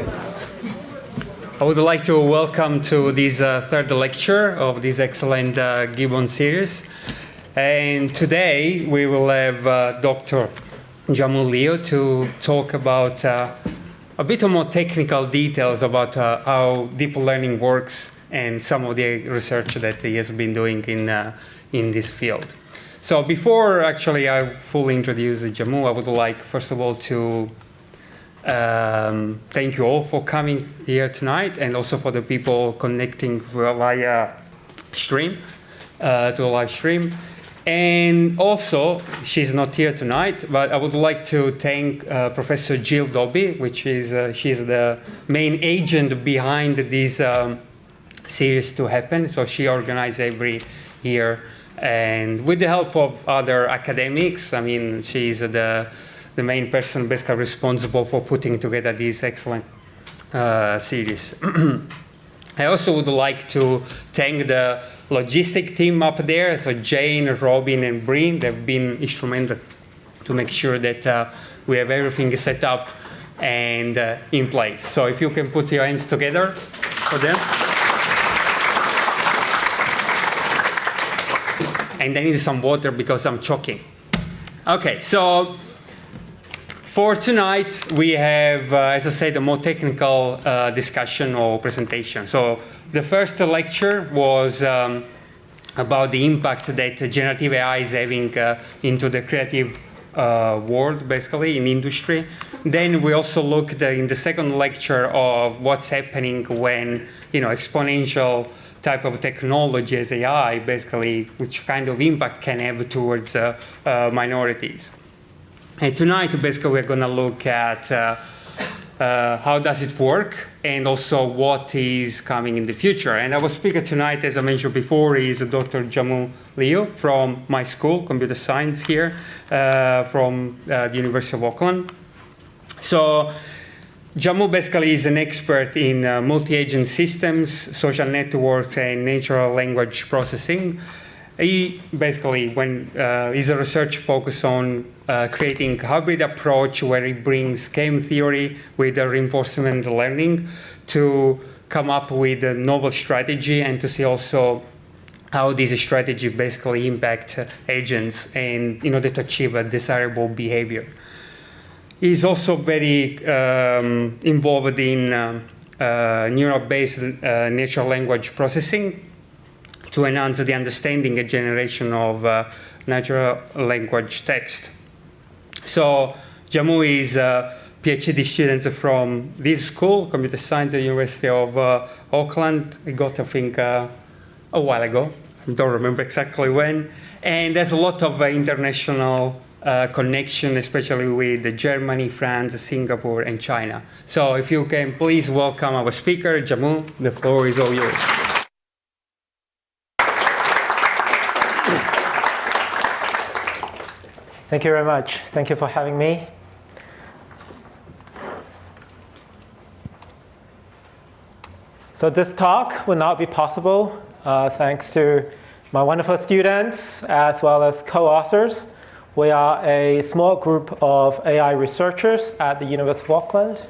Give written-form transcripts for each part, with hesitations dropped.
I would like to welcome to this third lecture of this excellent Gibbons series. And today we will have Dr. Jiamou Liu to talk about a bit more technical details about how deep learning works and some of the research that he has been doing in this field. So before actually I fully introduce Jiamou, I would like first of all to thank you all for coming here tonight, and also for the people connecting via stream to the live stream. And also, she's not here tonight, but I would like to thank Professor Jill Dobby, which is she's the main agent behind this series to happen. So she organizes every year, and with the help of other academics. I mean, she's the main person basically responsible for putting together this excellent series. I also would like to thank the logistic team up there, so Jane, Robin, and Breen. They've been instrumental to make sure that we have everything set up and in place. So if you can put your hands together for them. And I need some water because I'm choking. Okay, so for tonight, we have, as I said, a more technical discussion or presentation. So the first lecture was about the impact that generative AI is having into the creative world, basically, in industry. Then we also looked in the second lecture of what's happening when, exponential type of technology as AI, basically, which kind of impact can have towards minorities. And tonight, basically, we're going to look at how does it work, and also what is coming in the future. And our speaker tonight, as I mentioned before, is Dr. Jiamou Liu from my school, computer science here, from the University of Auckland. So Jiamou basically is an expert in multi-agent systems, social networks, and natural language processing. He basically, is a research focus on creating a hybrid approach where he brings game theory with the reinforcement learning to come up with a novel strategy, and to see also how this strategy basically impact agents and in order to achieve a desirable behavior. He's also very involved in neural-based natural language processing to enhance the understanding and generation of natural language text. So Jiamou is a PhD student from this school, computer science at the University of Auckland. He got, I think, a while ago. I don't remember exactly when. And there's a lot of international connection, especially with Germany, France, Singapore, and China. So if you can please welcome our speaker, Jiamou. The floor is all yours. Thank you very much. Thank you for having me. So this talk would not be possible thanks to my wonderful students as well as co-authors. We are a small group of AI researchers at the University of Auckland.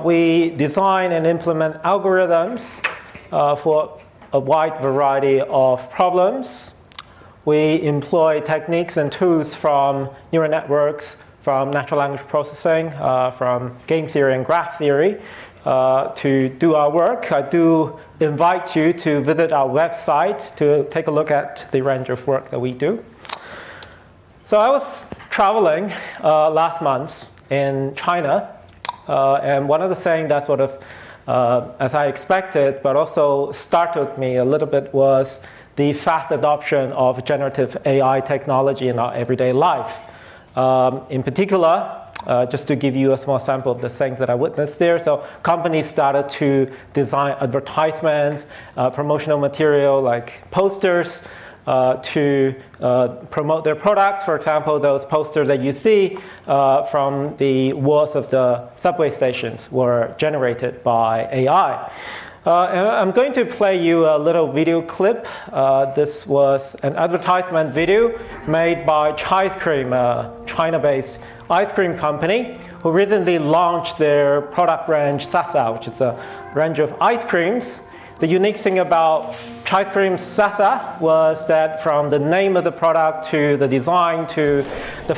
We design and implement algorithms for a wide variety of problems. We employ techniques and tools from neural networks, from natural language processing, from game theory and graph theory to do our work. I do invite you to visit our website to take a look at the range of work that we do. So I was traveling last month in China, and one of the things that sort of, as I expected, but also startled me a little bit was the fast adoption of generative AI technology in our everyday life. In particular, just to give you a small sample of the things that I witnessed there. So companies started to design advertisements, promotional material like posters to promote their products. For example, those posters that you see from the walls of the subway stations were generated by AI. And I'm going to play you a little video clip. This was an advertisement video made by Ice Cream, a China-based ice cream company, who recently launched their product range Sasa, which is a range of ice creams. The unique thing about Ice Cream Sasa was that from the name of the product to the design to the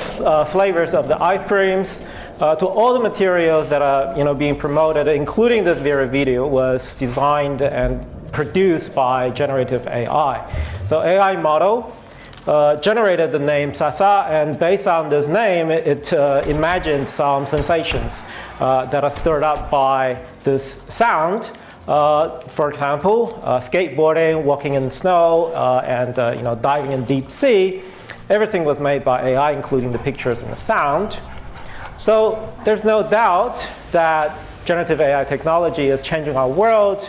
flavors of the ice creams, to all the materials that are being promoted, including this very video, was designed and produced by generative AI. So AI model generated the name Sasa, and based on this name, it imagined some sensations that are stirred up by this sound. For example, skateboarding, walking in the snow, and diving in deep sea. Everything was made by AI, including the pictures and the sound. So there's no doubt that generative AI technology is changing our world.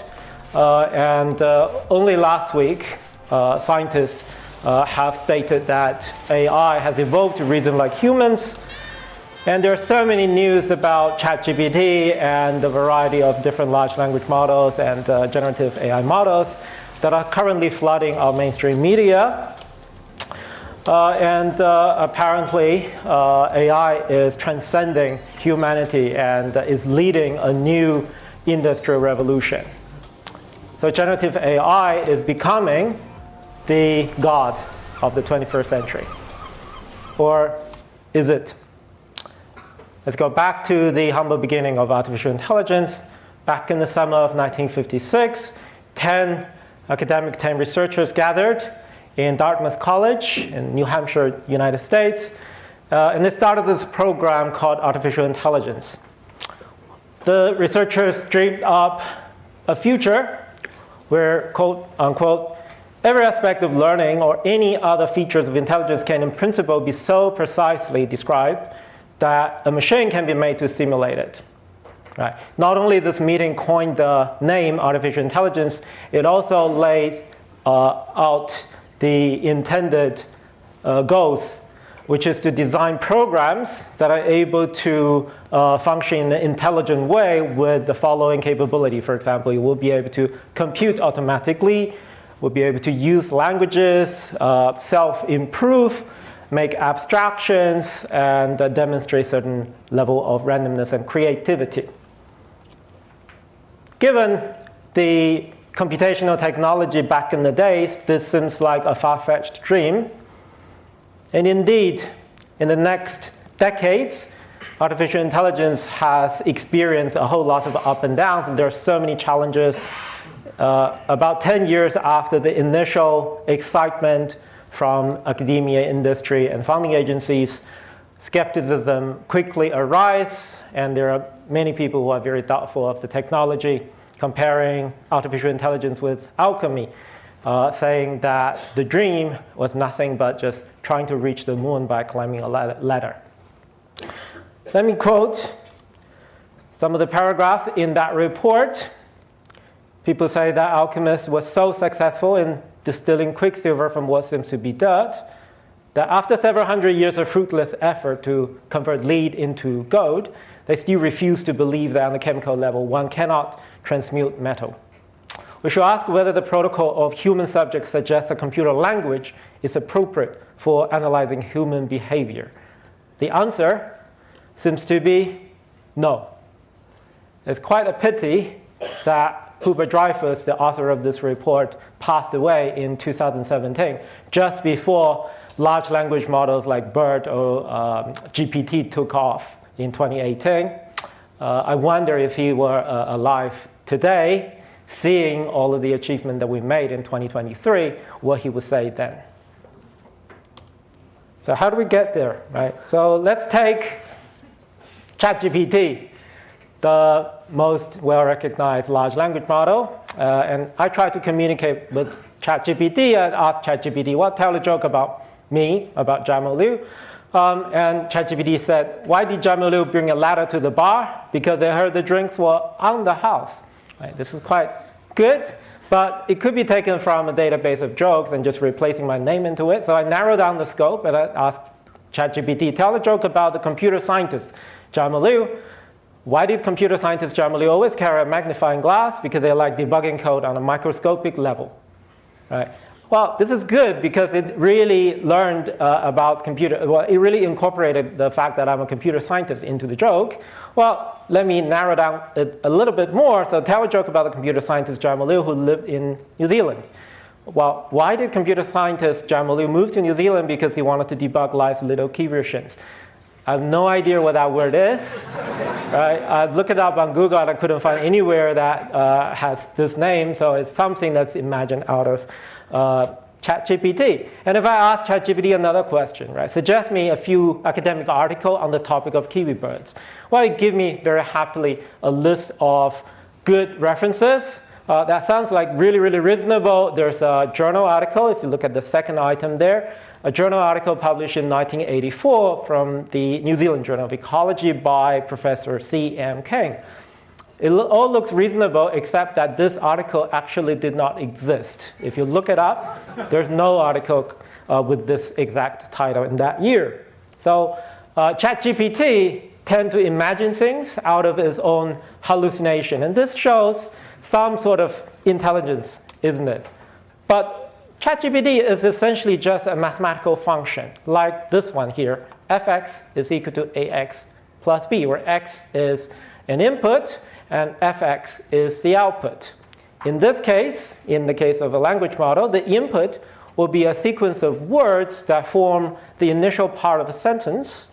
And only last week, scientists have stated that AI has evolved to reason like humans. And there are so many news about ChatGPT and the variety of different large language models and generative AI models that are currently flooding our mainstream media. And apparently, AI is transcending humanity and is leading a new industrial revolution. So generative AI is becoming the god of the 21st century. Or is it? Let's go back to the humble beginning of artificial intelligence. Back in the summer of 1956, 10 researchers gathered in Dartmouth College in New Hampshire, United States. And they started this program called artificial intelligence. The researchers dreamed up a future where, quote unquote, every aspect of learning or any other features of intelligence can in principle be so precisely described that a machine can be made to simulate it. Right. Not only this meeting coined the name artificial intelligence, it also lays out the intended goals, which is to design programs that are able to function in an intelligent way with the following capability. For example, you will be able to compute automatically, will be able to use languages, self-improve, make abstractions, and demonstrate certain level of randomness and creativity. Given the computational technology back in the days, this seems like a far-fetched dream. And indeed, in the next decades, artificial intelligence has experienced a whole lot of up and downs, and there are so many challenges. About 10 years after the initial excitement from academia, industry, and funding agencies, skepticism quickly arises, and there are many people who are very doubtful of the technology, comparing artificial intelligence with alchemy, saying that the dream was nothing but just trying to reach the moon by climbing a ladder. Let me quote some of the paragraphs in that report. People say that alchemists were so successful in distilling quicksilver from what seems to be dirt, that after several hundred years of fruitless effort to convert lead into gold, they still refuse to believe that on the chemical level one cannot transmute metal. We should ask whether the protocol of human subjects suggests a computer language is appropriate for analyzing human behavior. The answer seems to be no. It's quite a pity that Hubert Dreyfus, the author of this report, passed away in 2017, just before large language models like BERT or GPT took off in 2018. I wonder if he were alive today, seeing all of the achievement that we made in 2023, what he would say then. So how do we get there, right? So let's take ChatGPT, the most well-recognized large language model. And I try to communicate with ChatGPT and ask ChatGPT, well, tell a joke about me, about Jiamou Liu. And ChatGPT said, why did Jiamou Liu bring a ladder to the bar? Because they heard the drinks were on the house. Right? This is quite good, but it could be taken from a database of jokes and just replacing my name into it. So I narrowed down the scope and I asked ChatGPT, tell a joke about the computer scientist, Jiamou Liu. Why did computer scientists Jiamou Liu always carry a magnifying glass? Because they like debugging code on a microscopic level. Right? Well, this is good because it really learned about computer. Well, it really incorporated the fact that I'm a computer scientist into the joke. Well, let me narrow down it a little bit more. So tell a joke about the computer scientist Jiamou Liu who lived in New Zealand. Well, why did computer scientist Jiamou Liu move to New Zealand? Because he wanted to debug life's little key versions. I have no idea what that word is. Right? I looked it up on Google and I couldn't find anywhere that has this name. So it's something that's imagined out of ChatGPT. And if I ask ChatGPT another question, right, suggest me a few academic articles on the topic of kiwi birds, well, it gives me very happily a list of good references. That sounds like really, really reasonable. There's a journal article, if you look at the second item there, a journal article published in 1984 from the New Zealand Journal of Ecology by Professor C.M. King. It all looks reasonable, except that this article actually did not exist. If you look it up, there's no article with this exact title in that year. So ChatGPT tends to imagine things out of its own hallucination. And this shows some sort of intelligence, isn't it? But ChatGPT is essentially just a mathematical function, like this one here. fx is equal to ax plus b, where x is an input, and fx is the output. In this case, in the case of a language model, the input will be a sequence of words that form the initial part of a sentence.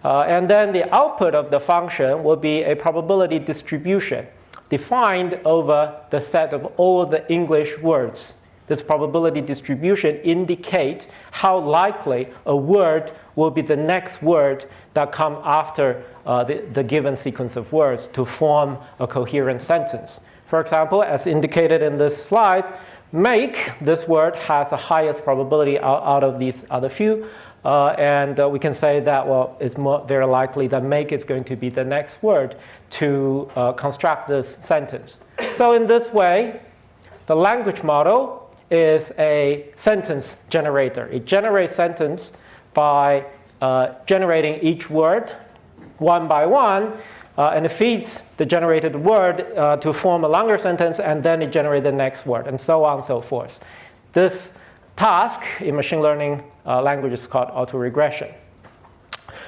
And then the output of the function will be a probability distribution defined over the set of all the English words. This probability distribution indicates how likely a word will be the next word that comes after the given sequence of words to form a coherent sentence. For example, as indicated in this slide, make, this word has the highest probability out of these other few. And we can say that, well, it's very likely that make is going to be the next word to construct this sentence. So in this way, the language model is a sentence generator. It generates sentence by generating each word one by one, and it feeds the generated word to form a longer sentence, and then it generates the next word, and so on and so forth. This task in machine learning language is called autoregression.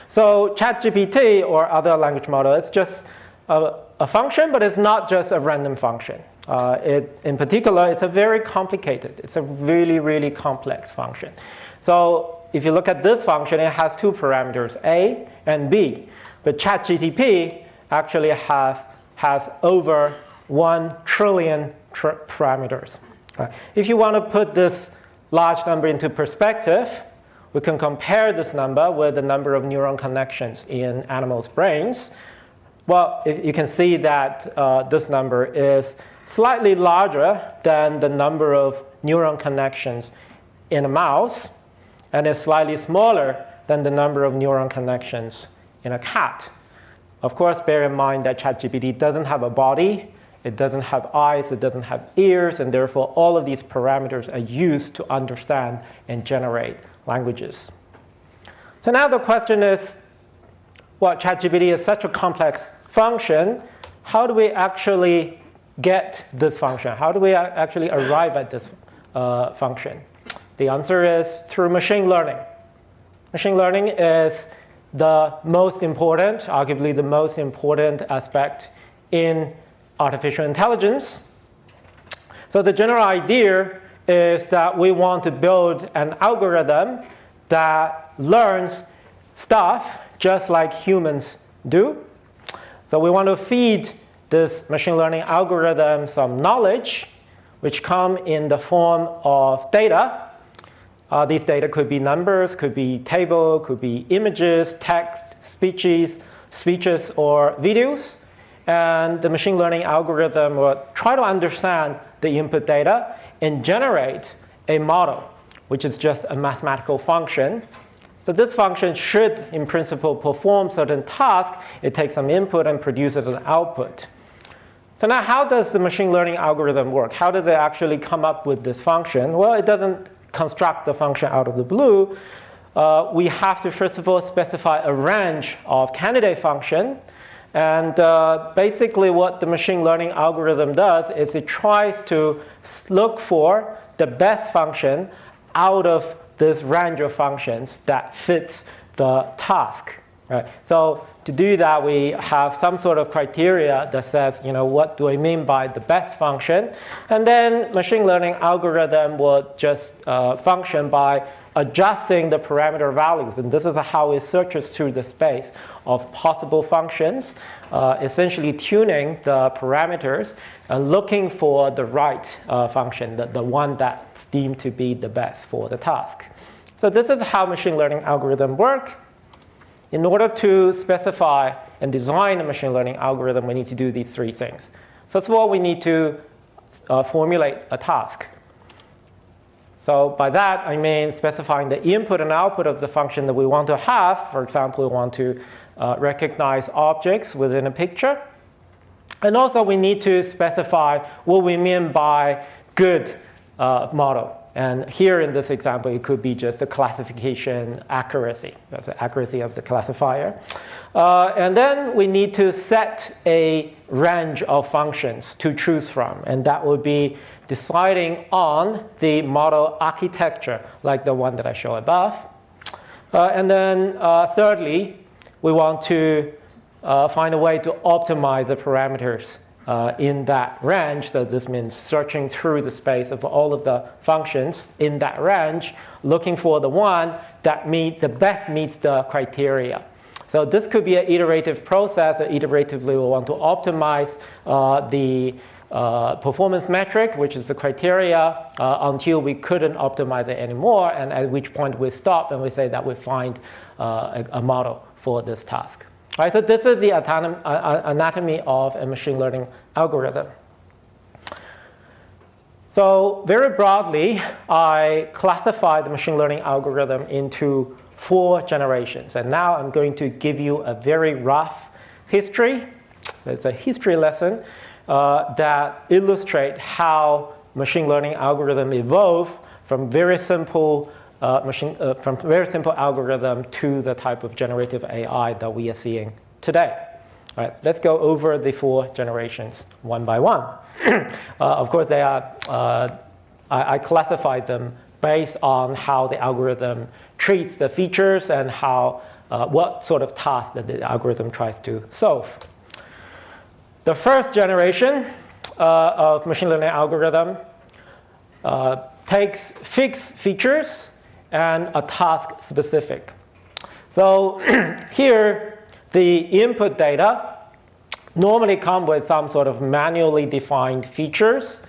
So ChatGPT or other language model is just a function, but it's not just a random function. In particular, it's a very complicated, it's a really, really complex function. So if you look at this function, it has two parameters, A and B. But ChatGPT actually has over 1 trillion parameters. If you want to put this large number into perspective, we can compare this number with the number of neuron connections in animals' brains. Well, you can see that this number is slightly larger than the number of neuron connections in a mouse, and is slightly smaller than the number of neuron connections in a cat. Of course, bear in mind that ChatGPT doesn't have a body, it doesn't have eyes, it doesn't have ears, and therefore all of these parameters are used to understand and generate languages. So now the question is, well, ChatGPT is such a complex function, how do we actually get this function? How do we actually arrive at this function? The answer is through machine learning. Machine learning is the most important, arguably the most important aspect in artificial intelligence. So the general idea is that we want to build an algorithm that learns stuff just like humans do. So we want to feed this machine learning algorithm some knowledge, which come in the form of data. These data could be numbers, could be table, could be images, text, speeches, or videos. And the machine learning algorithm will try to understand the input data and generate a model, which is just a mathematical function. So this function should, in principle, perform certain tasks. It takes some input and produces an output. So now how does the machine learning algorithm work? How does it actually come up with this function? Well, it doesn't construct the function out of the blue. We have to, first of all, specify a range of candidate function. And basically what the machine learning algorithm does is it tries to look for the best function out of this range of functions that fits the task. Right? So to do that, we have some sort of criteria that says, what do I mean by the best function? And then machine learning algorithm will just function by adjusting the parameter values. And this is how it searches through the space of possible functions, essentially tuning the parameters and looking for the right function, the one that's deemed to be the best for the task. So this is how machine learning algorithms work. In order to specify and design a machine learning algorithm, we need to do these three things. First of all, we need to formulate a task. So by that, I mean specifying the input and output of the function that we want to have. For example, we want to recognize objects within a picture. And also, we need to specify what we mean by good model. And here in this example, it could be just the classification accuracy. That's the accuracy of the classifier. And then we need to set a range of functions to choose from. And that would be deciding on the model architecture, like the one that I show above. And then thirdly, we want to find a way to optimize the parameters in that range. So this means searching through the space of all of the functions in that range, looking for the one that best meets the criteria. So this could be an iterative process. Iteratively, we want to optimize the performance metric, which is the criteria, until we couldn't optimize it anymore, and at which point we stop and we say that we find a model for this task. All right, so this is the anatomy of a machine learning algorithm. So very broadly, I classify the machine learning algorithm into 4 generations. And now I'm going to give you a very rough history. It's a history lesson that illustrate how machine learning algorithm evolve from very simple algorithm to the type of generative AI that we are seeing today. All right, let's go over the 4 generations one by one. Of course, they are. I classified them based on how the algorithm treats the features and how what sort of task that the algorithm tries to solve. The first generation of machine learning algorithm takes fixed features and a task specific. So here, the input data normally come with some sort of manually defined features,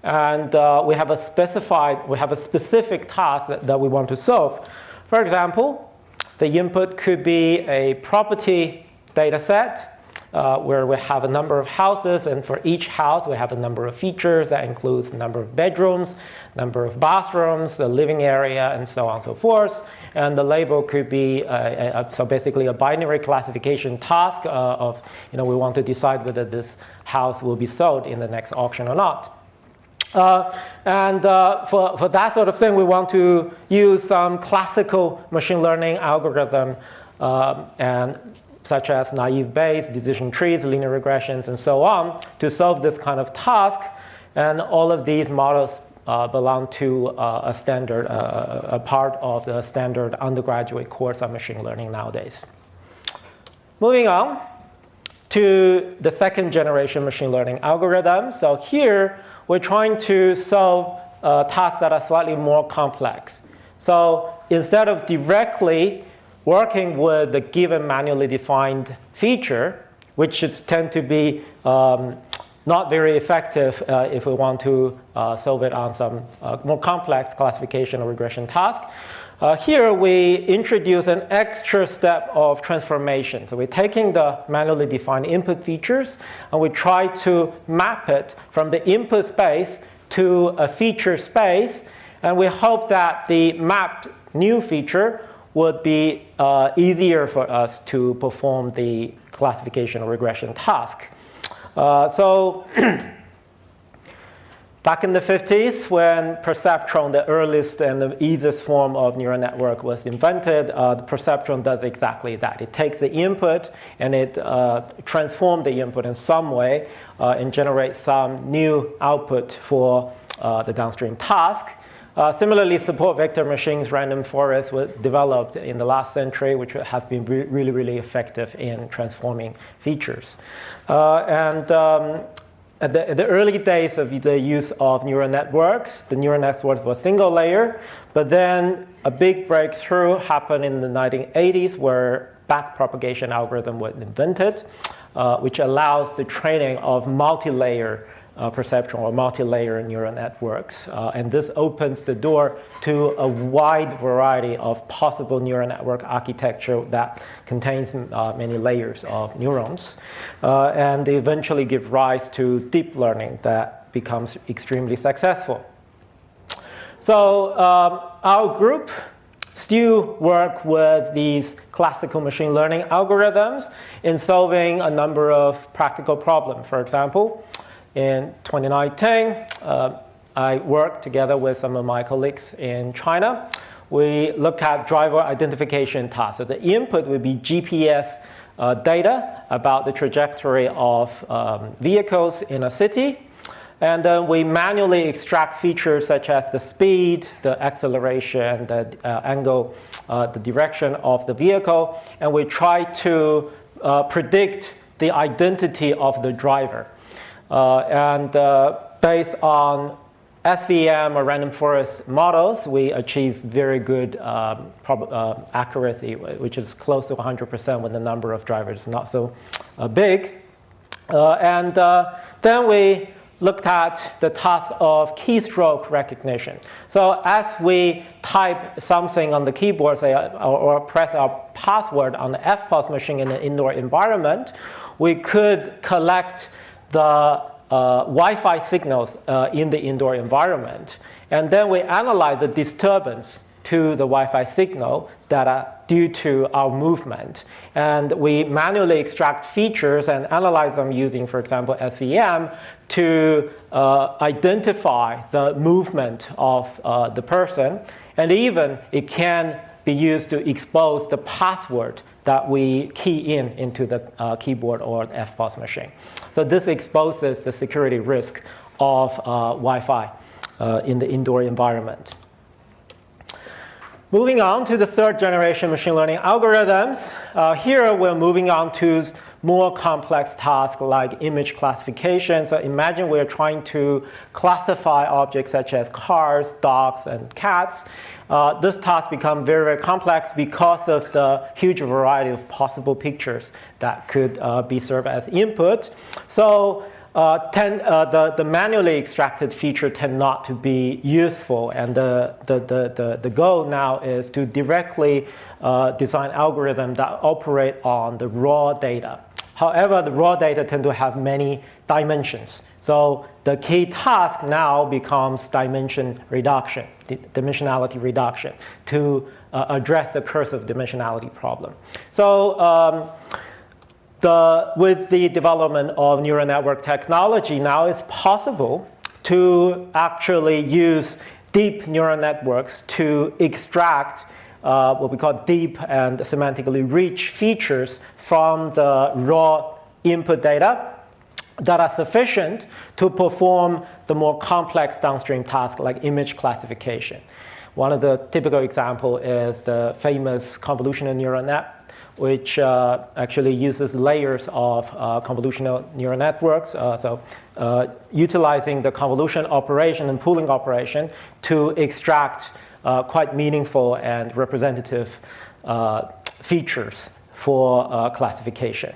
and we have a specific task that we want to solve. For example, the input could be a property data set where we have a number of houses, and for each house we have a number of features that includes the number of bedrooms, number of bathrooms, the living area, and so on and so forth. And the label could be so basically a binary classification task of we want to decide whether this house will be sold in the next auction or not. For that sort of thing, we want to use some classical machine learning algorithm and such as naive Bayes, decision trees, linear regressions, and so on, to solve this kind of task. And all of these models belong to a standard, a part of the standard undergraduate course of machine learning nowadays. Moving on to the second generation machine learning algorithm. So here, we're trying to solve tasks that are slightly more complex. So instead of directly working with the given manually defined feature, which tend to be not very effective if we want to solve it on some more complex classification or regression task. Here we introduce an extra step of transformation. So we're taking the manually defined input features and we try to map it from the input space to a feature space, and we hope that the mapped new feature would be easier for us to perform the classification or regression task. For Back in the 50s, when Perceptron, the earliest and the easiest form of neural network, was invented, the Perceptron does exactly that. It takes the input and it transforms the input in some way and generates some new output for the downstream task. Similarly, support vector machines, random forests, were developed in the last century, which have been really, really effective in transforming features. At the early days of the use of neural networks, the neural network was single layer, but then a big breakthrough happened in the 1980s where backpropagation algorithm was invented, which allows the training of multi-layer perceptron or multi-layer neural networks. And this opens the door to a wide variety of possible neural network architecture that contains many layers of neurons. And they eventually give rise to deep learning that becomes extremely successful. So our group still work with these classical machine learning algorithms in solving a number of practical problems. For example, in 2019, I worked together with some of my colleagues in China. We looked at driver identification tasks. So the input would be GPS data about the trajectory of vehicles in a city. And then we manually extract features such as the speed, the acceleration, the angle, the direction of the vehicle. And we try to predict the identity of the driver. Based on SVM or random forest models, we achieve very good accuracy, which is close to 100% when the number of drivers is not so big. Then we looked at the task of keystroke recognition. So as we type something on the keyboard, say, or press our password on the FPOS machine in an indoor environment, we could collect the Wi-Fi signals in the indoor environment. And then we analyze the disturbance to the Wi-Fi signal that are due to our movement. And we manually extract features and analyze them using, for example, SVM to identify the movement of the person. And even it can be used to expose the password that we key into the keyboard or FPOS machine. So this exposes the security risk of Wi-Fi in the indoor environment. Moving on to the third generation machine learning algorithms. Here we're moving on to more complex tasks like image classification. So imagine we're trying to classify objects such as cars, dogs, and cats. This task becomes very, very complex because of the huge variety of possible pictures that could be served as input. So the manually extracted feature tend not to be useful, and the goal now is to directly design algorithms that operate on the raw data. However, the raw data tend to have many dimensions. So the key task now becomes dimensionality reduction to address the cursive dimensionality problem. So with the development of neural network technology, now it's possible to actually use deep neural networks to extract what we call deep and semantically rich features from the raw input data that are sufficient to perform the more complex downstream tasks like image classification. One of the typical examples is the famous convolutional neural net, which actually uses layers of convolutional neural networks. Utilizing the convolution operation and pooling operation to extract quite meaningful and representative features for classification.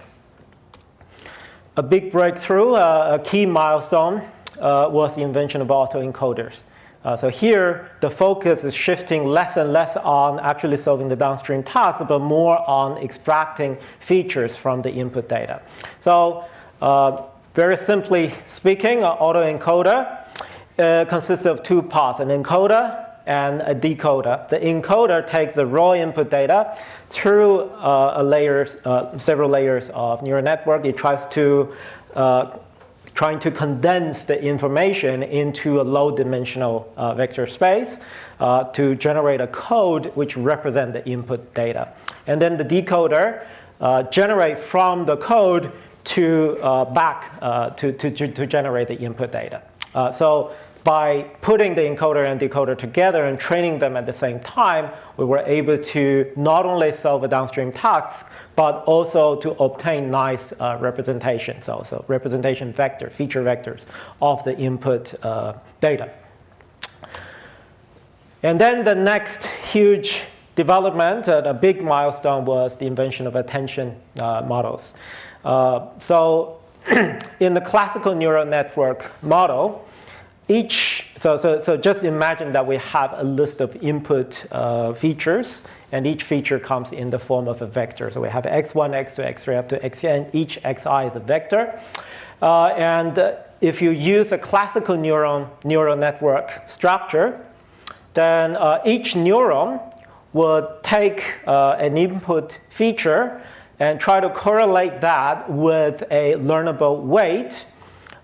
A big breakthrough, a key milestone, was the invention of autoencoders. So here, the focus is shifting less and less on actually solving the downstream task, but more on extracting features from the input data. So very simply speaking, an autoencoder consists of two parts, an encoder and a decoder. The encoder takes the raw input data through several layers of neural network. It tries to trying to condense the information into a low-dimensional vector space to generate a code which represents the input data. And then the decoder generates from the code to to generate the input data. So by putting the encoder and decoder together and training them at the same time, we were able to not only solve a downstream task, but also to obtain nice representations, also representation vector, feature vectors of the input data. And then the next huge development, a big milestone, was the invention of attention models. So in the classical neural network model, so just imagine that we have a list of input features, and each feature comes in the form of a vector. So we have x1, x2, x3, up to xn. Each xi is a vector. And if you use a classical neural network structure, then each neuron would take an input feature and try to correlate that with a learnable weight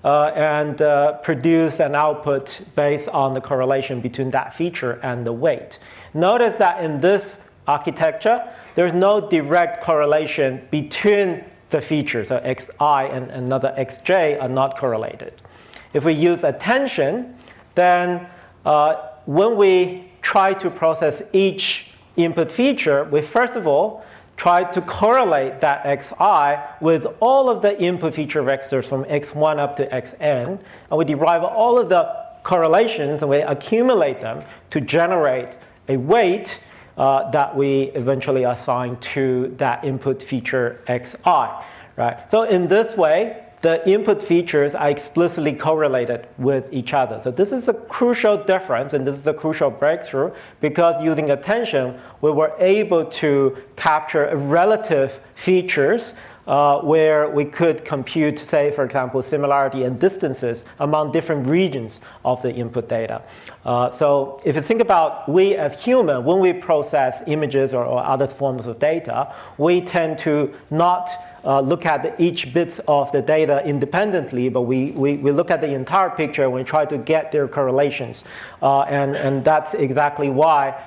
and produce an output based on the correlation between that feature and the weight. Notice that in this architecture, there's no direct correlation between the features. So xi and another xj are not correlated. If we use attention, then when we try to process each input feature, we first of all try to correlate that xi with all of the input feature vectors from x1 up to xn, and we derive all of the correlations and we accumulate them to generate a weight that we eventually assign to that input feature xi, right? So in this way, the input features are explicitly correlated with each other. So this is a crucial difference, and this is a crucial breakthrough, because using attention, we were able to capture relative features where we could compute, say, for example, similarity and distances among different regions of the input data. So if you think about we as humans, when we process images or other forms of data, we tend to not look at each bit of the data independently, but we look at the entire picture and we try to get their correlations. And that's exactly why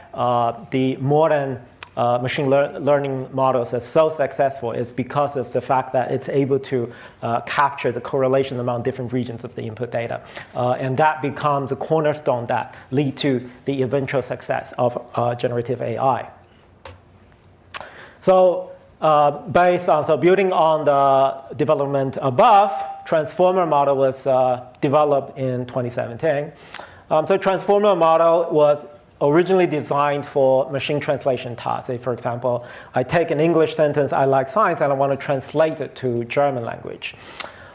the modern machine learning models are so successful, is because of the fact that it's able to capture the correlation among different regions of the input data. And that becomes a cornerstone that lead to the eventual success of generative AI. So building on the development above, transformer model was developed in 2017. So transformer model was originally designed for machine translation tasks. Say, for example, I take an English sentence, I like science, and I want to translate it to German language.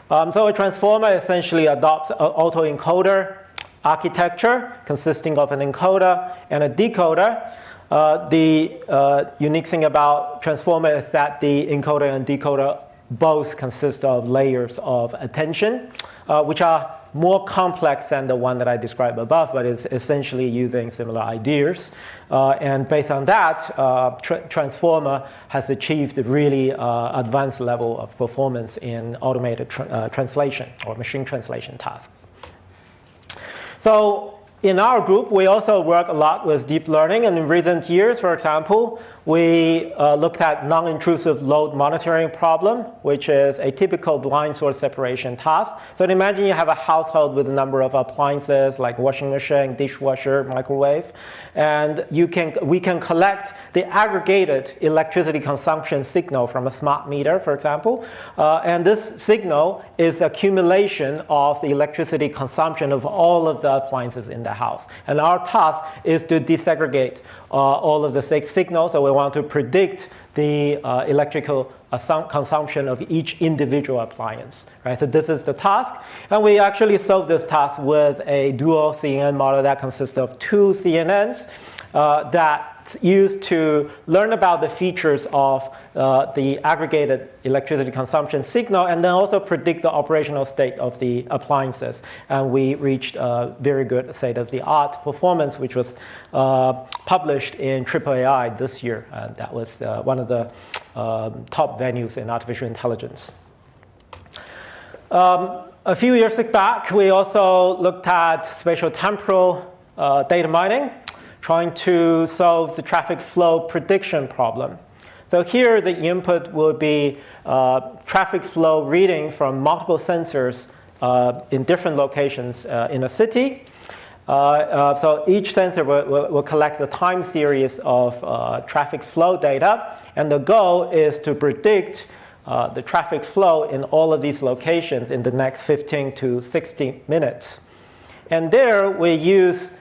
So a transformer essentially adopts an autoencoder architecture consisting of an encoder and a decoder. The unique thing about transformer is that the encoder and decoder both consist of layers of attention, which are more complex than the one that I described above, but it's essentially using similar ideas. And based on that, transformer has achieved a really advanced level of performance in automated translation or machine translation tasks. So in our group, we also work a lot with deep learning, and in recent years, for example, we looked at non-intrusive load monitoring problem, which is a typical blind source separation task. So imagine you have a household with a number of appliances like washing machine, dishwasher, microwave, and we can collect the aggregated electricity consumption signal from a smart meter, for example, and this signal is the accumulation of the electricity consumption of all of the appliances in the house. And our task is to desegregate all of the signals, so we want to predict the electrical consumption of each individual appliance. Right? So this is the task, and we actually solve this task with a dual CNN model that consists of two CNNs that's used to learn about the features of the aggregated electricity consumption signal, and then also predict the operational state of the appliances. And we reached a very good state-of-the-art performance, which was published in AAAI this year. And that was one of the top venues in artificial intelligence. A few years back, we also looked at spatial temporal data mining, trying to solve the traffic flow prediction problem. So here, the input will be traffic flow reading from multiple sensors in different locations in a city. So each sensor will collect a time series of traffic flow data, and the goal is to predict the traffic flow in all of these locations in the next 15 to 60 minutes. And there we use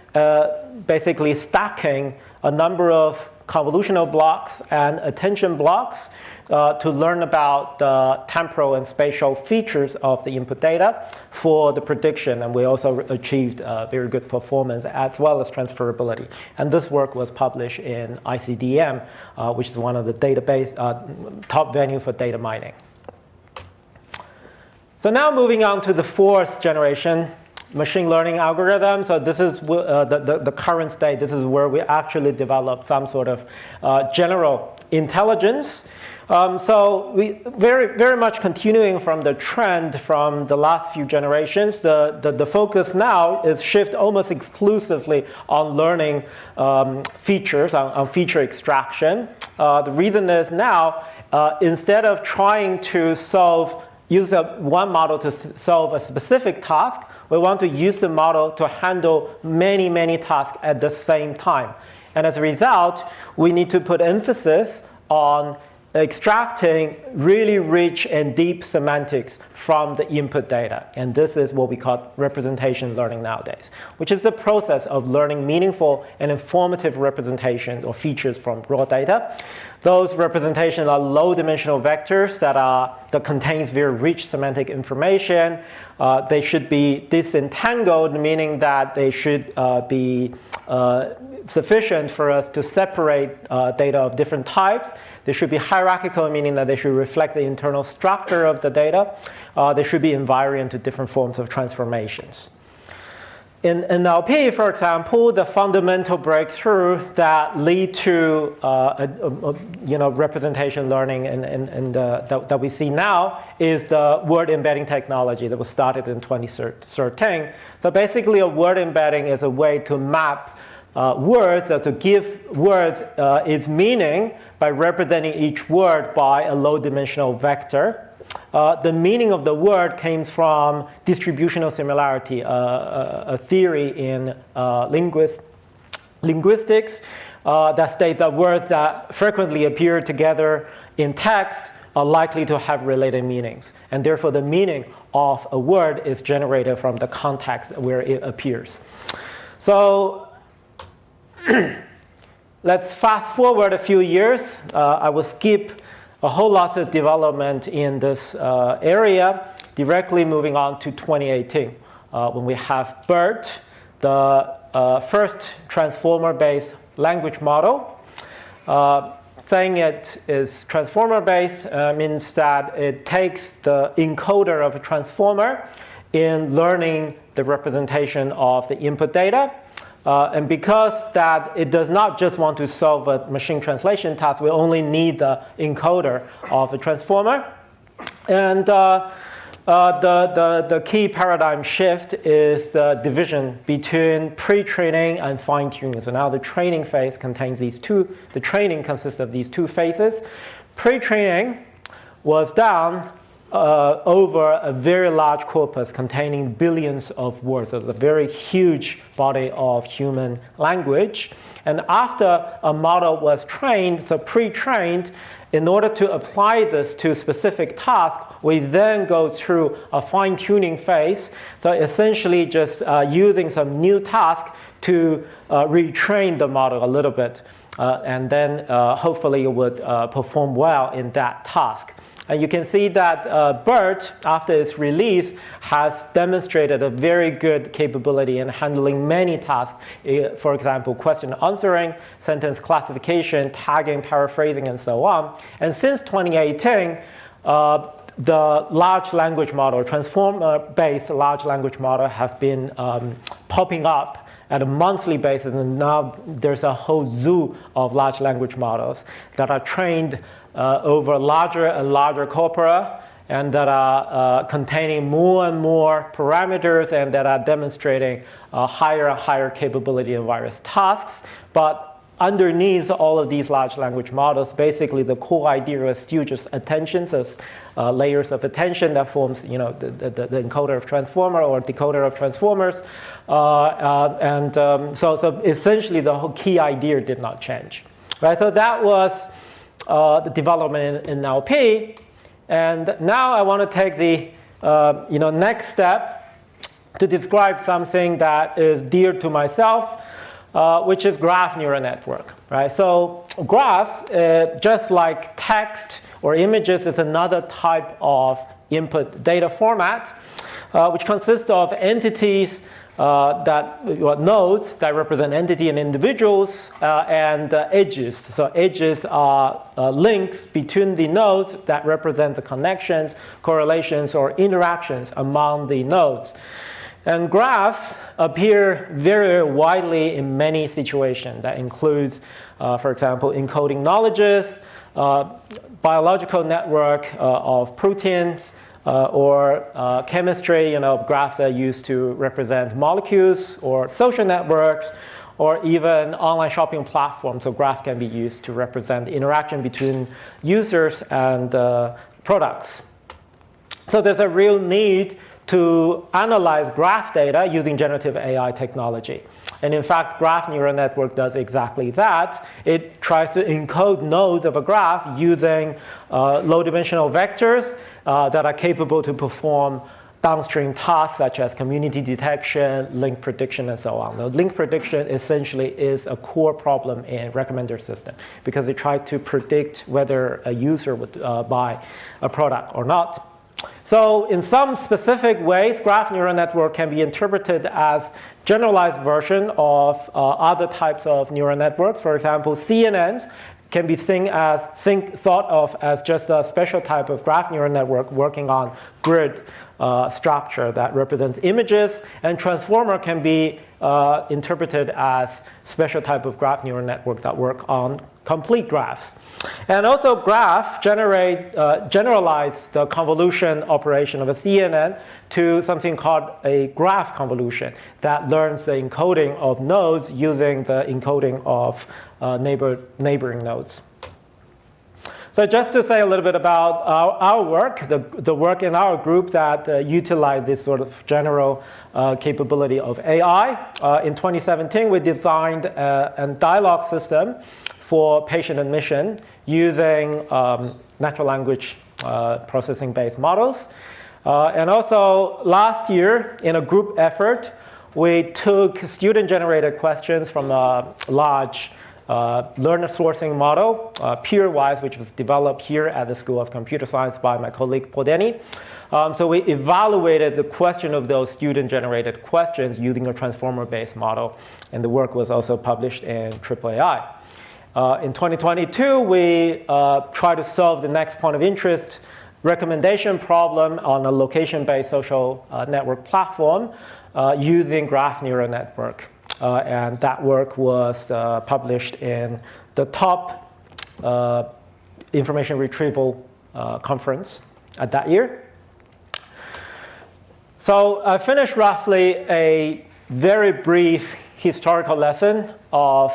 basically stacking a number of convolutional blocks and attention blocks to learn about the temporal and spatial features of the input data for the prediction. And we also achieved very good performance as well as transferability. And this work was published in ICDM, which is one of the database top venue for data mining. So now moving on to the fourth generation machine learning algorithm. So this is the current state. This is where we actually develop some sort of general intelligence. So we very much continuing from the trend from the last few generations. The focus now is shift almost exclusively on learning features, on feature extraction. The reason is now, instead of trying to use one model to solve a specific task, we want to use the model to handle many, many tasks at the same time. And as a result, we need to put emphasis on extracting really rich and deep semantics from the input data. And this is what we call representation learning nowadays, which is the process of learning meaningful and informative representations or features from raw data. Those representations are low-dimensional vectors that contains very rich semantic information. They should be disentangled, meaning that they should be sufficient for us to separate data of different types. They should be hierarchical, meaning that they should reflect the internal structure of the data. They should be invariant to different forms of transformations. In NLP, for example, the fundamental breakthrough that lead to representation learning and that we see now is the word embedding technology that was started in 2013. So basically, a word embedding is a way to map words, to give words its meaning by representing each word by a low-dimensional vector. The meaning of the word comes from distributional similarity, a theory in linguistics that states that words that frequently appear together in text are likely to have related meanings. And therefore, the meaning of a word is generated from the context where it appears. So let's fast forward a few years. I will skip a whole lot of development in this area, directly moving on to 2018, when we have BERT, the first transformer-based language model. Saying it is transformer-based means that it takes the encoder of a transformer in learning the representation of the input data. And because that it does not just want to solve a machine translation task, we only need the encoder of a transformer. And the key paradigm shift is the division between pre-training and fine-tuning. So now the training phase contains these two. The training consists of these two phases. Pre-training was done over a very large corpus containing billions of words. So it's a very huge body of human language. And after a model was trained, so pre-trained, in order to apply this to specific tasks, we then go through a fine-tuning phase. So essentially just using some new task to retrain the model a little bit. And then hopefully it would perform well in that task. And you can see that BERT, after its release, has demonstrated a very good capability in handling many tasks. For example, question answering, sentence classification, tagging, paraphrasing, and so on. And since 2018, the large language model, transformer-based large language model, have been popping up at a monthly basis. And now there's a whole zoo of large language models that are trained over larger and larger corpora and that are containing more and more parameters and that are demonstrating higher and higher capability in various tasks. But underneath all of these large language models, basically the core idea is still just attentions as layers of attention that forms, the encoder of transformer or decoder of transformers. So essentially the whole key idea did not change. Right? So that was the development in NLP. And now I want to take the next step to describe something that is dear to myself, which is graph neural network. Right? So graphs, just like text or images, is another type of input data format, which consists of entities nodes that represent entity and individuals, and edges. So edges are links between the nodes that represent the connections, correlations, or interactions among the nodes. And graphs appear very widely in many situations. That includes, for example, encoding knowledges, biological network of proteins, or chemistry, graphs that are used to represent molecules, or social networks, or even online shopping platforms. So graphs can be used to represent the interaction between users and products. So there's a real need to analyze graph data using generative AI technology. And in fact, graph neural network does exactly that. It tries to encode nodes of a graph using low-dimensional vectors that are capable to perform downstream tasks such as community detection, link prediction, and so on. Now, link prediction essentially is a core problem in recommender system because they try to predict whether a user would buy a product or not. So in some specific ways, graph neural network can be interpreted as generalized version of other types of neural networks. For example, CNNs can be thought of as just a special type of graph neural network working on grid structure that represents images, and transformer can be interpreted as special type of graph neural network that work on complete graphs. And also graph generalize the convolution operation of a CNN to something called a graph convolution that learns the encoding of nodes using the encoding of neighboring nodes. So just to say a little bit about our work, the work in our group that utilize this sort of general capability of AI. In 2017, we designed a dialogue system for patient admission using natural language processing-based models. And also last year, in a group effort, we took student-generated questions from a large learner sourcing model, peer-wise, which was developed here at the School of Computer Science by my colleague Podeni. So we evaluated the question of those student-generated questions using a transformer-based model, and the work was also published in AAAI. In 2022, we tried to solve the next point of interest recommendation problem on a location-based social network platform using graph neural network. And that work was published in the top information retrieval conference at that year. So I finished roughly a very brief historical lesson of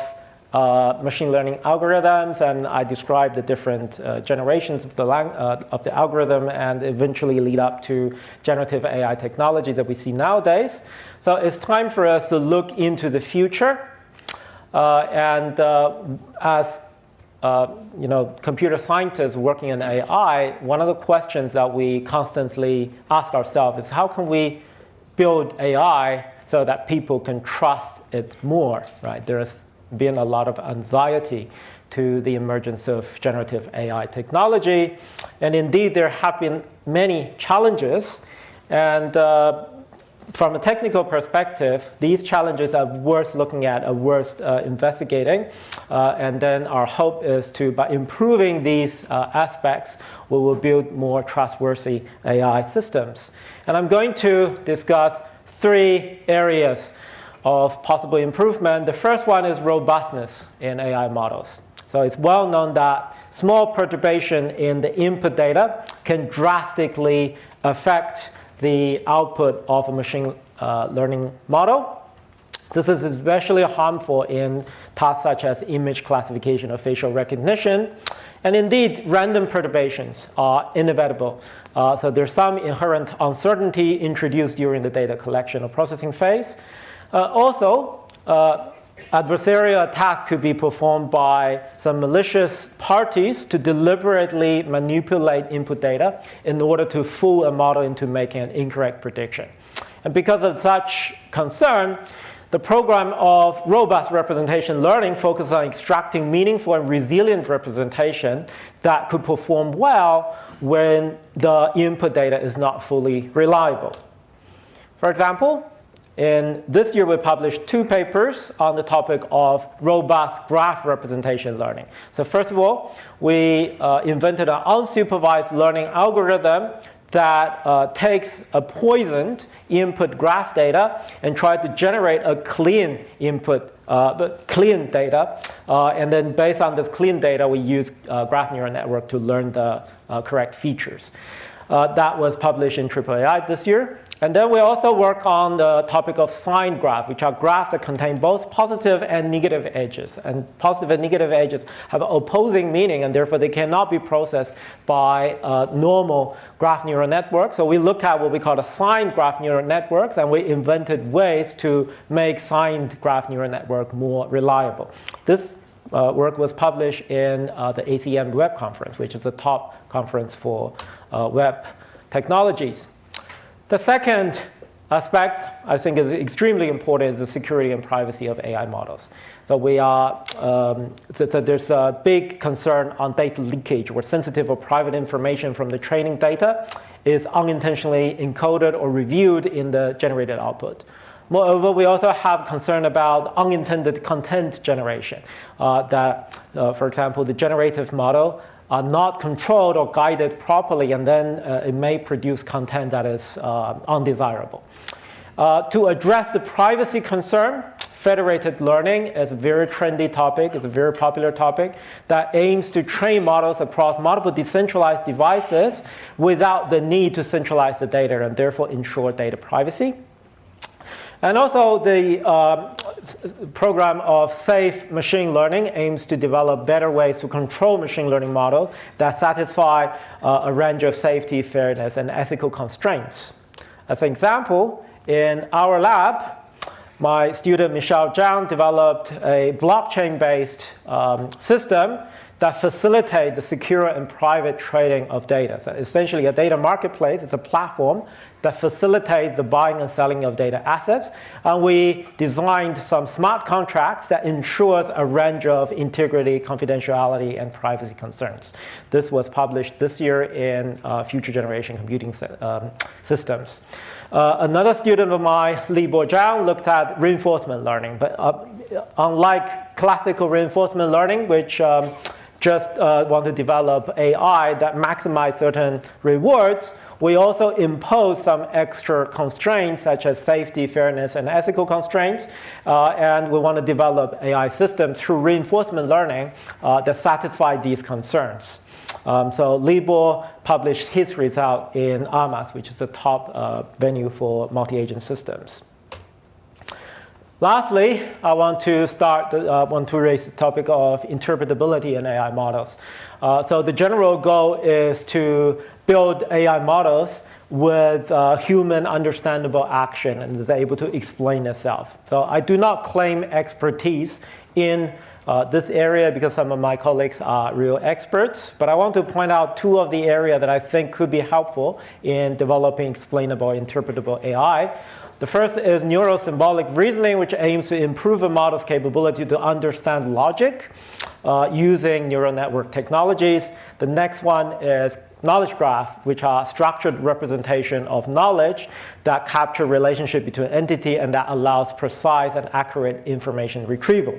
machine learning algorithms, and I described the different generations of the algorithm and eventually lead up to generative AI technology that we see nowadays. So it's time for us to look into the future. As computer scientists working in AI, one of the questions that we constantly ask ourselves is how can we build AI so that people can trust it more, right? There's been a lot of anxiety to the emergence of generative AI technology. And indeed, there have been many challenges. And from a technical perspective, these challenges are worth looking at, are worth investigating. And then our hope is to, by improving these aspects, we will build more trustworthy AI systems. And I'm going to discuss 3 areas of possible improvement. The first one is robustness in AI models. So it's well known that small perturbation in the input data can drastically affect the output of a machine learning model. This is especially harmful in tasks such as image classification or facial recognition. And indeed, random perturbations are inevitable. So there's some inherent uncertainty introduced during the data collection or processing phase. Also, adversarial attacks could be performed by some malicious parties to deliberately manipulate input data in order to fool a model into making an incorrect prediction. And because of such concern, the program of robust representation learning focuses on extracting meaningful and resilient representation that could perform well when the input data is not fully reliable. For example, in this year we published 2 papers on the topic of robust graph representation learning. So first of all, we invented an unsupervised learning algorithm that takes a poisoned input graph data and try to generate a clean input, clean data. And then based on this clean data, we use graph neural network to learn the correct features. That was published in AAAI this year. And then we also work on the topic of signed graph, which are graphs that contain both positive and negative edges. And positive and negative edges have opposing meaning, and therefore they cannot be processed by normal graph neural networks. So we look at what we call the signed graph neural networks, and we invented ways to make signed graph neural network more reliable. This work was published in the ACM Web Conference, which is a top conference for web technologies. The second aspect I think is extremely important is the security and privacy of AI models. So we are, there's a big concern on data leakage, where sensitive or private information from the training data is unintentionally encoded or reviewed in the generated output. Moreover, we also have concern about unintended content generation, for example, the generative model are not controlled or guided properly, and then it may produce content that is undesirable. To address the privacy concern, federated learning is a very trendy topic, it's a very popular topic that aims to train models across multiple decentralized devices without the need to centralize the data and therefore ensure data privacy. And also the program of safe machine learning aims to develop better ways to control machine learning models that satisfy a range of safety, fairness, and ethical constraints. As an example, in our lab, my student Michelle Zhang developed a blockchain-based system that facilitates the secure and private trading of data. So essentially a data marketplace, it's a platform that facilitates the buying and selling of data assets. And we designed some smart contracts that ensures a range of integrity, confidentiality, and privacy concerns. This was published this year in Future Generation Computing Systems. Another student of mine, Li Bo Zhang, looked at reinforcement learning. But unlike classical reinforcement learning, which just want to develop AI that maximize certain rewards, we also impose some extra constraints such as safety, fairness, and ethical constraints. And we want to develop AI systems through reinforcement learning that satisfy these concerns. So Li Bo published his result in AMAS, which is the top venue for multi-agent systems. Lastly, I want to raise the topic of interpretability in AI models. So the general goal is to build AI models with human understandable action and is able to explain itself. So I do not claim expertise in this area because some of my colleagues are real experts, but I want to point out 2 of the areas that I think could be helpful in developing explainable, interpretable AI. The first is neuro-symbolic reasoning, which aims to improve a model's capability to understand logic using neural network technologies. The next one is knowledge graph, which are structured representation of knowledge that capture relationship between entity and that allows precise and accurate information retrieval.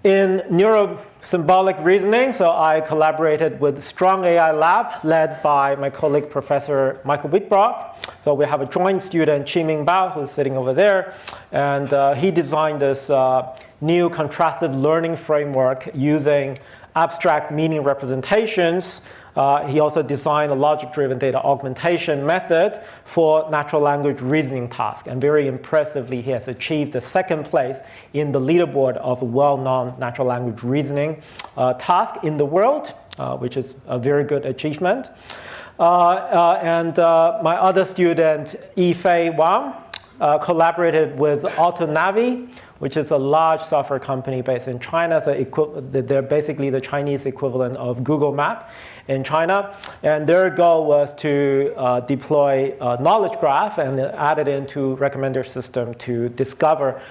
In neuro-symbolic reasoning, so I collaborated with Strong AI Lab, led by my colleague, Professor Michael Whitbrock. So we have a joint student, Qiming Bao, who's sitting over there. And he designed this new contrastive learning framework using abstract meaning representations. He also designed a logic-driven data augmentation method for natural language reasoning task. And very impressively, he has achieved the second place in the leaderboard of a well-known natural language reasoning task in the world, which is a very good achievement. And my other student, Yifei Wang, collaborated with Autoencoder, which is a large software company based in China. So they're basically the Chinese equivalent of Google Map in China. And their goal was to deploy a knowledge graph and add it into recommender system to discover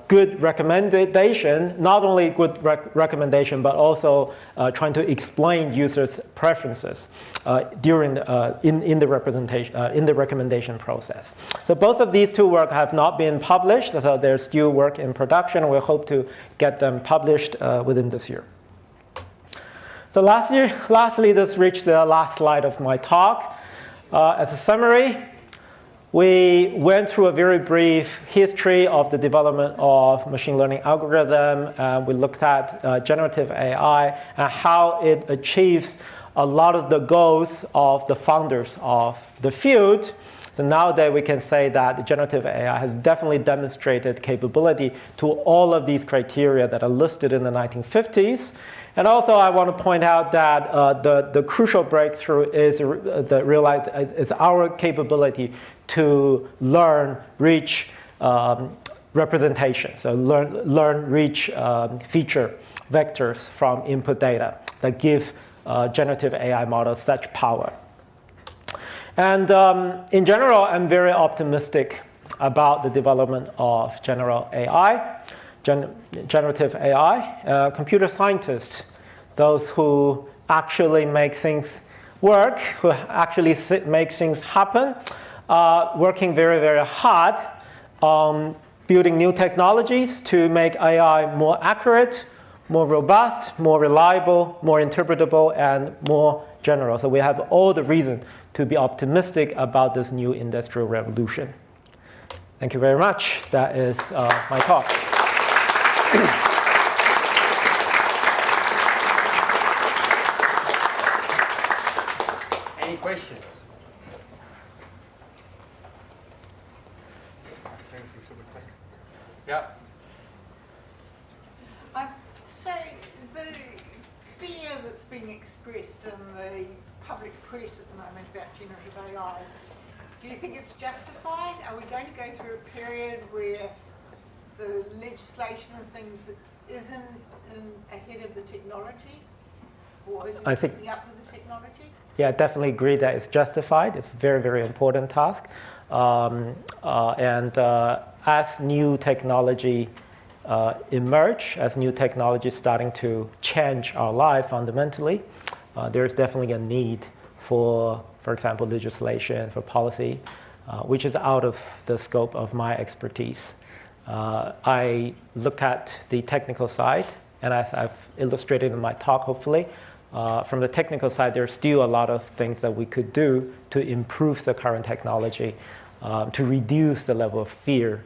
good recommendation, not only good recommendation, but also trying to explain users' preferences during in the recommendation process. So both of these two work have not been published, so they're still work in production. We hope to get them published within this year. So lastly, this reached the last slide of my talk. As a summary, we went through a very brief history of the development of machine learning algorithm. We looked at generative AI and how it achieves a lot of the goals of the founders of the field. So nowadays we can say that generative AI has definitely demonstrated capability to all of these criteria that are listed in the 1950s. And also I want to point out that the crucial breakthrough is our capability to learn rich representation. So learn rich feature vectors from input data that give generative AI models such power. And in general, I'm very optimistic about the development of generative AI. Computer scientists, those who actually make things work, who actually make things happen, working very, very hard on building new technologies to make AI more accurate, more robust, more reliable, more interpretable, and more general. So we have all the reason to be optimistic about this new industrial revolution. Thank you very much. That is my talk. Any questions? Yeah. So the fear that's being expressed in the public press at the moment about generative AI, do you think it's justified? Are we going to go through a period where the legislation and things isn't ahead of the technology? Or isn't keeping up with the technology? Yeah, I definitely agree that it's justified. It's a very, very important task. As new technology emerge, as new technology is starting to change our life fundamentally, there's definitely a need for example, legislation, for policy, which is out of the scope of my expertise. I look at the technical side, and as I've illustrated in my talk, hopefully, from the technical side, there's still a lot of things that we could do to improve the current technology, to reduce the level of fear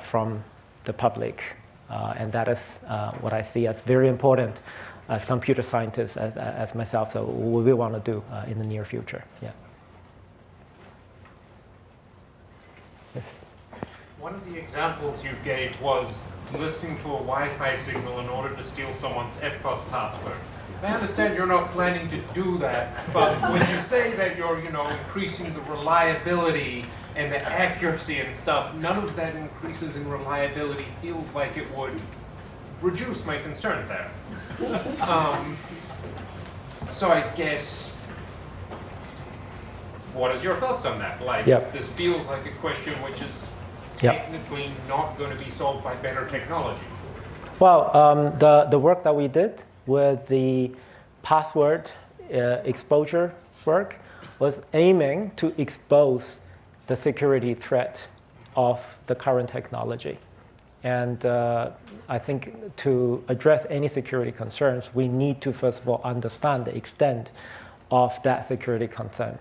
from the public. And that is what I see as very important as computer scientists, as myself, so what we want to do in the near future. Yeah. Yes. One of the examples you gave was listening to a Wi-Fi signal in order to steal someone's EFTPOS password. I understand you're not planning to do that, but when you say that you're, increasing the reliability and the accuracy and stuff, none of that increases in reliability feels like it would reduce my concern there. So I guess, what is your thoughts on that? Like, This feels like a question which is technically not going to be solved by better technology. Well, the work that we did with the password exposure work was aiming to expose the security threat of the current technology. And I think to address any security concerns, we need to, first of all, understand the extent of that security concerns.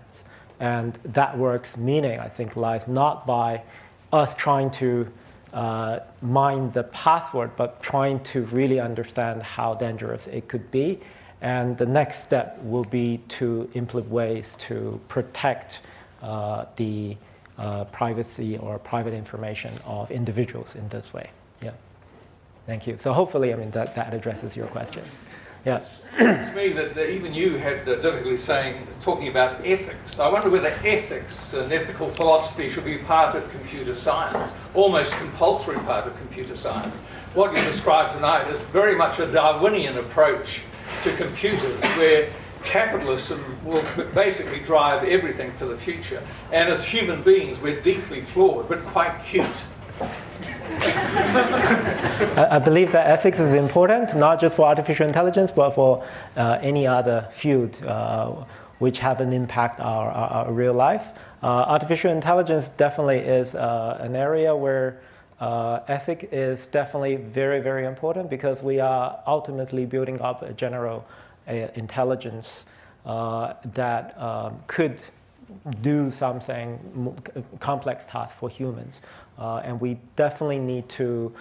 And that work's meaning, I think, lies not by us trying to mind the password, but trying to really understand how dangerous it could be. And the next step will be to implement ways to protect the privacy or private information of individuals in this way. Yeah. Thank you. So hopefully, I mean, that addresses your question. Yes. It's me that even you had difficulty talking about ethics. I wonder whether ethics and ethical philosophy should be part of computer science, almost compulsory part of computer science. What you described tonight is very much a Darwinian approach to computers, where capitalism will basically drive everything for the future. And as human beings, we're deeply flawed, but quite cute. I believe that ethics is important, not just for artificial intelligence, but for any other field which have an impact on our real life. Artificial intelligence definitely is an area where ethics is definitely very, very important, because we are ultimately building up a general intelligence that could do something complex task for humans. And we definitely need to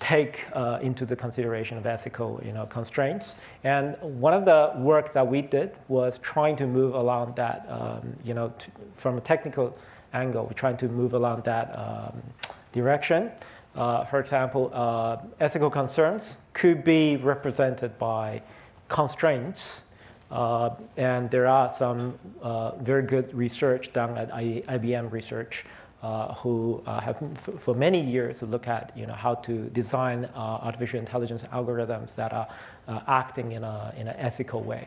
take into the consideration of ethical constraints. And one of the work that we did was trying to move along that, from a technical angle, we're trying to move along that direction. For example, ethical concerns could be represented by constraints. And there are some very good research done at IBM Research who have for many years looked at how to design artificial intelligence algorithms that are acting in an ethical way.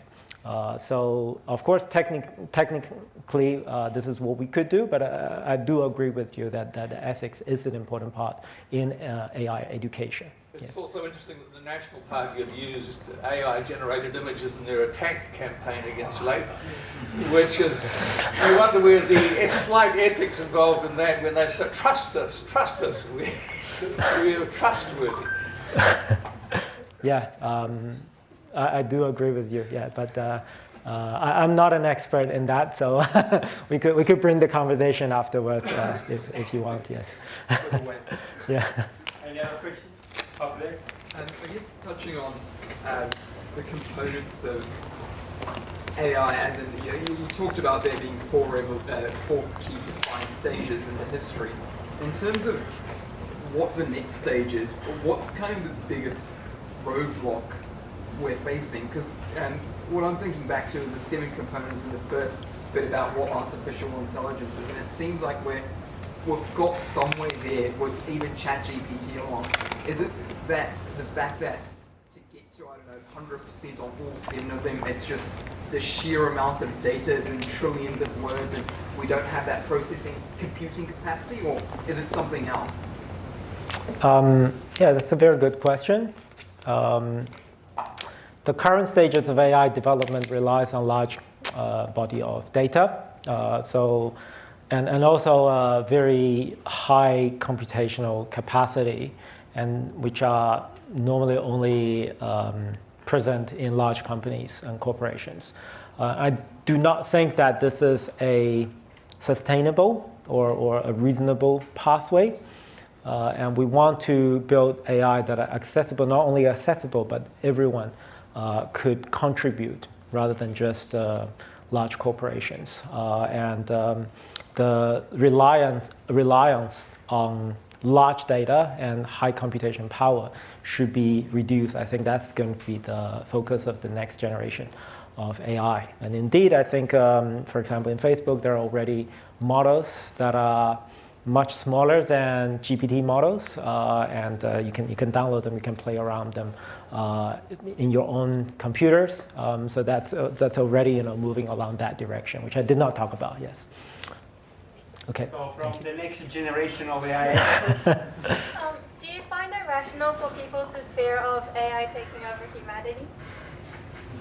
So of course, technically, this is what we could do, but I do agree with you that ethics is an important part in AI education. It's also interesting that the National Party have used AI-generated images in their attack campaign against Labour, which is, you wonder where the slight ethics involved in that, when they say, trust us, we are trustworthy. Yeah, I do agree with you, yeah, but I'm not an expert in that, so we could bring the conversation afterwards if you want, yes. Yeah. Any other questions? Up there? I guess touching on the components of AI, as in you talked about there being four key defined stages in the history. In terms of what the next stage is, what's kind of the biggest roadblock we're facing? Because what I'm thinking back to is the 7 components in the first bit about what artificial intelligence is, and it seems like we've got somewhere there with even ChatGPT along. Is it that the fact that to get to, 100% on all 7 of them, it's just the sheer amount of data is in trillions of words and we don't have that computing capacity, or is it something else? Yeah, that's a very good question. The current stages of AI development relies on large body of data. And also a very high computational capacity, and which are normally only present in large companies and corporations. I do not think that this is a sustainable or a reasonable pathway. And we want to build AI that are accessible, not only accessible, but everyone could contribute rather than just large corporations. The reliance on large data and high computation power should be reduced. I think that's going to be the focus of the next generation of AI. And indeed, I think, for example, in Facebook, there are already models that are much smaller than GPT models, and you can download them, you can play around them in your own computers. So that's already moving along that direction, which I did not talk about. Yes. Okay. So from the next generation of AI experts. Do you find it rational for people to fear of AI taking over humanity?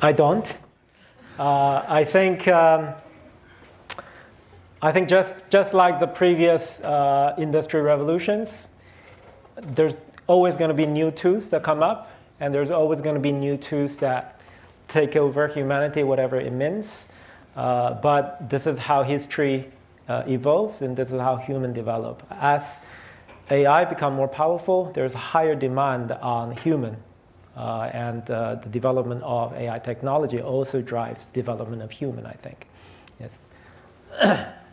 I don't. I think just like the previous industry revolutions, there's always going to be new tools that come up, and there's always going to be new tools that take over humanity, whatever it means. But this is how history evolves, and this is how humans develop. As AI become more powerful, there's a higher demand on human. And the development of AI technology also drives development of human, I think. Yes.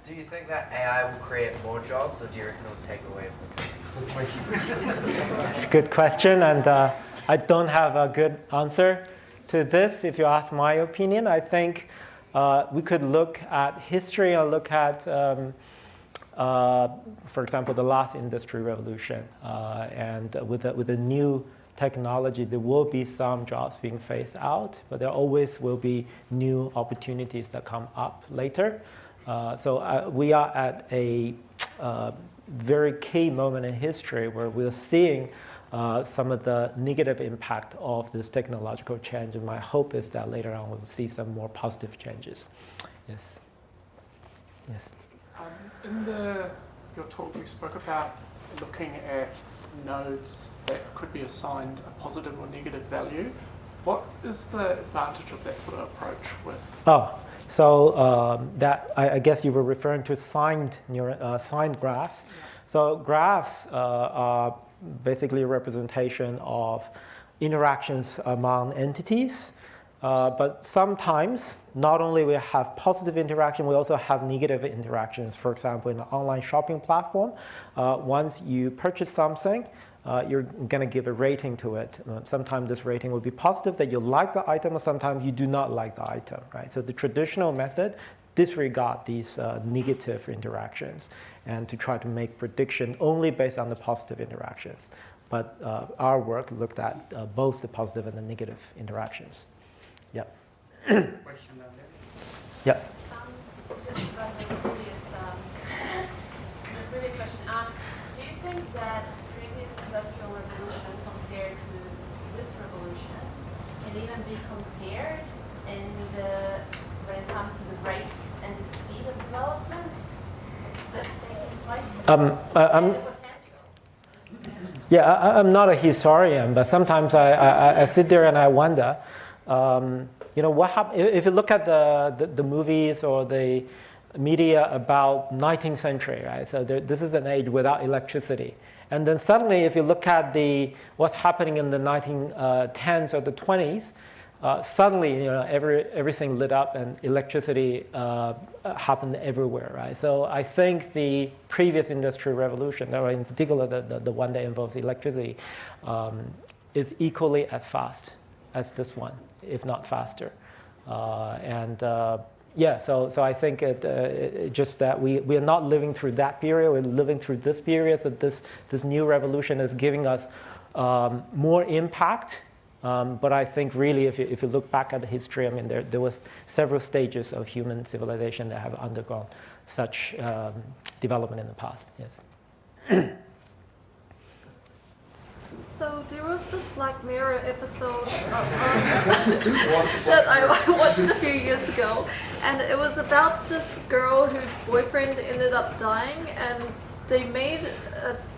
Do you think that AI will create more jobs, or do you reckon it'll take away from them? It's a good question, and I don't have a good answer to this. If you ask my opinion, I think we could look at history and look at, for example, the last industry revolution. And with a new technology, there will be some jobs being phased out, but there always will be new opportunities that come up later. So we are at a very key moment in history where we're seeing some of the negative impact of this technological change, and my hope is that later on we'll see some more positive changes. Yes. Yes. In your talk, you spoke about looking at nodes that could be assigned a positive or negative value. What is the advantage of that sort of approach with? Oh, so that I guess you were referring to signed graphs. Yeah. So graphs are basically a representation of interactions among entities. But sometimes, not only we have positive interaction, we also have negative interactions. For example, in an online shopping platform, once you purchase something, you're going to give a rating to it. Sometimes this rating will be positive, that you like the item, or sometimes you do not like the item, right? So the traditional method disregard these negative interactions and to try to make prediction only based on the positive interactions. But our work looked at both the positive and the negative interactions. Yep. Question down there. Yep. Just about the previous question. Do you think that previous industrial revolution compared to this revolution can even be compared when it comes to the rate and the speed of development that's taking place? And the potential? Yeah, I'm not a historian, but sometimes I sit there and I wonder, what happened if you look at the movies or the media about 19th century, right? So this is an age without electricity. And then suddenly, if you look at what's happening in the 1910s or the 20s, suddenly, everything lit up and electricity happened everywhere, right? So I think the previous industrial revolution, or in particular the one that involves electricity, is equally as fast as this one, if not faster. So I think it just that we are not living through that period. We're living through this period. So this new revolution is giving us more impact. But I think really, if you look back at the history, I mean, there was several stages of human civilization that have undergone such development in the past. Yes. So there was this Black Mirror episode that I watched a few years ago, and it was about this girl whose boyfriend ended up dying, and they made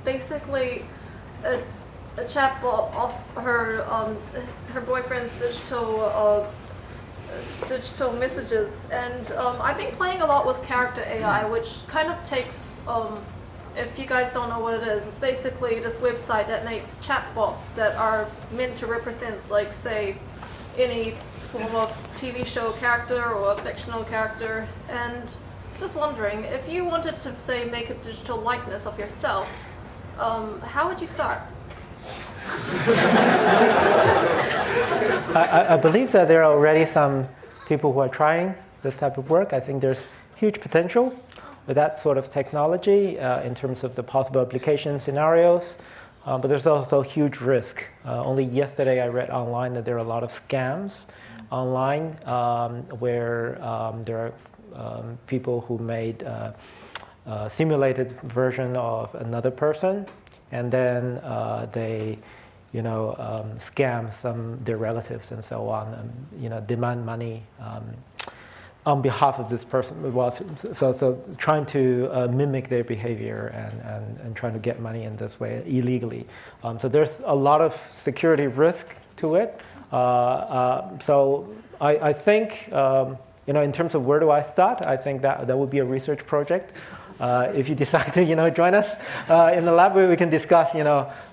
basically a chatbot of her boyfriend's digital messages, and I've been playing a lot with character AI, which kind of takes. If you guys don't know what it is, it's basically this website that makes chatbots that are meant to represent, like, say, any form of TV show character or a fictional character. And just wondering, if you wanted to, say, make a digital likeness of yourself, how would you start? I believe that there are already some people who are trying this type of work. I think there's huge potential with that sort of technology in terms of the possible application scenarios, but there's also huge risk. Only yesterday I read online that there are a lot of scams online where there are people who made a simulated version of another person, and then they scam their relatives and so on, and demand money on behalf of this person. Well, so trying to mimic their behavior and trying to get money in this way illegally. So there's a lot of security risk to it. So I think, in terms of where do I start, I think that would be a research project. if you decide to join us in the lab, where we can discuss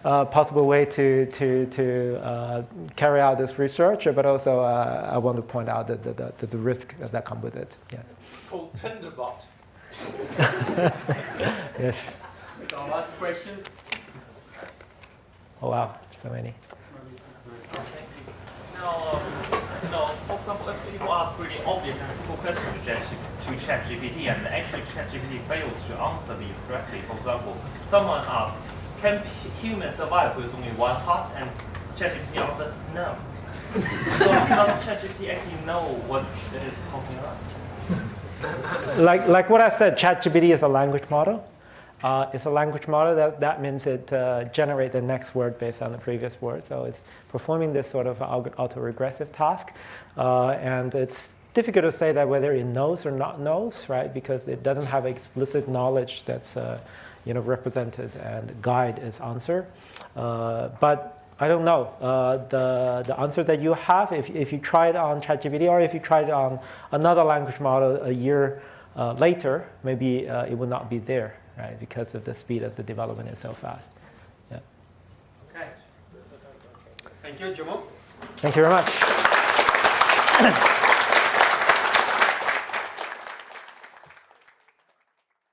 possible way to carry out this research, but also I want to point out the risk that come with it. Yes. Called Tinderbot. Yes. Our last question. Oh wow, so many. Now, for example, if people ask really obvious and simple questions to ChatGPT, and actually ChatGPT fails to answer these correctly. For example, someone asks, "Can humans survive with only one heart?" And ChatGPT answered, "No." So does ChatGPT actually know what it is talking about? Like what I said, ChatGPT is a language model. It's a language model. That means it generates the next word based on the previous word. So it's performing this sort of autoregressive task. And it's difficult to say that whether it knows or not knows, right? Because it doesn't have explicit knowledge that's represented and guide its answer. But I don't know. The answer that you have, if you try it on ChatGPT or if you try it on another language model a year later, maybe it will not be there, right? Because of the speed of the development is so fast. Yeah. Okay. Thank you, Jiamou. Thank you very much.